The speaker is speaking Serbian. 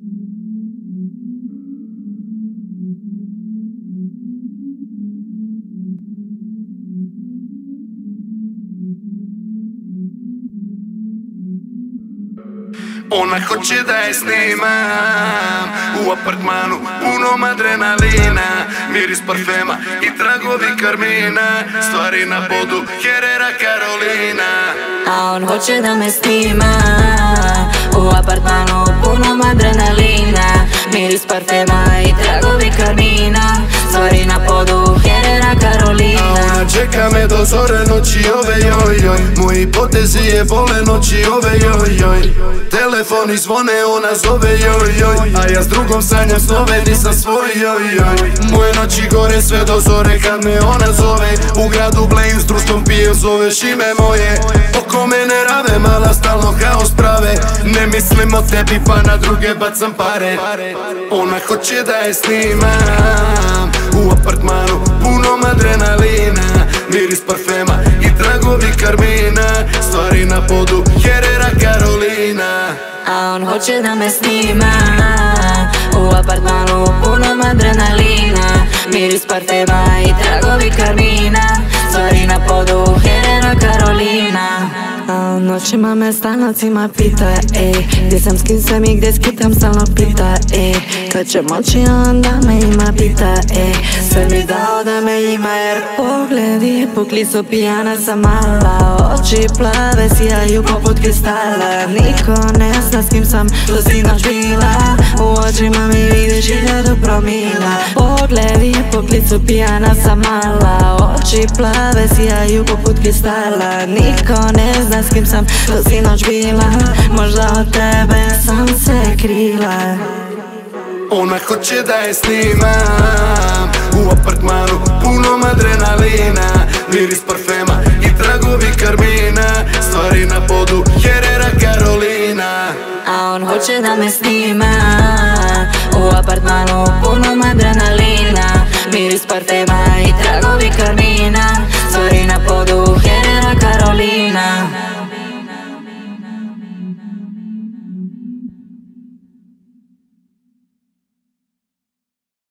Ona hoće da je snimam u apartmanu punom adrenalina, miris parfema i tragovi karmina, stvari na podu Herrera Carolina. A on hoće da me snima u apartmanu punom adrenalina, miris parfema i tragovi karmina, stvari na podu Herrera Carolina. A ona čeka me do zore noći ove joj joj, moji potezi je bole noći ove joj joj. Telefoni zvone, ona zove joj joj, a ja s drugom sanjam snove, nisam svoj joj joj. Moje noći gore sve do zore kad me ona zove, u gradu blejim s društvom pijem, zoveš ime moje. Oko mene rave, mala stalno haos prave, ne mislim o tebi pa na druge bacam pare. Ona hoće da je snimam u apartmanu punom adrenalina, miris parfema i tragovi karmina, stvari na podu Herrera Carolina. A on hoće da me snima u apartmanu punom adrenalina, miris parfema i tragovi karmina, stvari na podu Herrera Carolina. A on noćima me stalnocima pita, gdje sam, s kim sam i gdje skitam, stalno pita, kad će moći onda me ima pita, sve mi dao da me ima jer pogledi pukli su, pijana sam mala, oči plave sijaju poput kristala, niko ne zna s kim sam do sinoć bila, u očima mi vidiš 1000 promila, pogledi pukli su, pijana sam mala, oči plave sijaju poput kristala, niko ne zna s kim sam do sinoć bila, možda od tebe sam se krila. Ona hoće da je snimam u apartmanu punom adrenalina, miris parfema i tragovi karmina, stvari na podu Herrera Carolina. A on hoće da me snima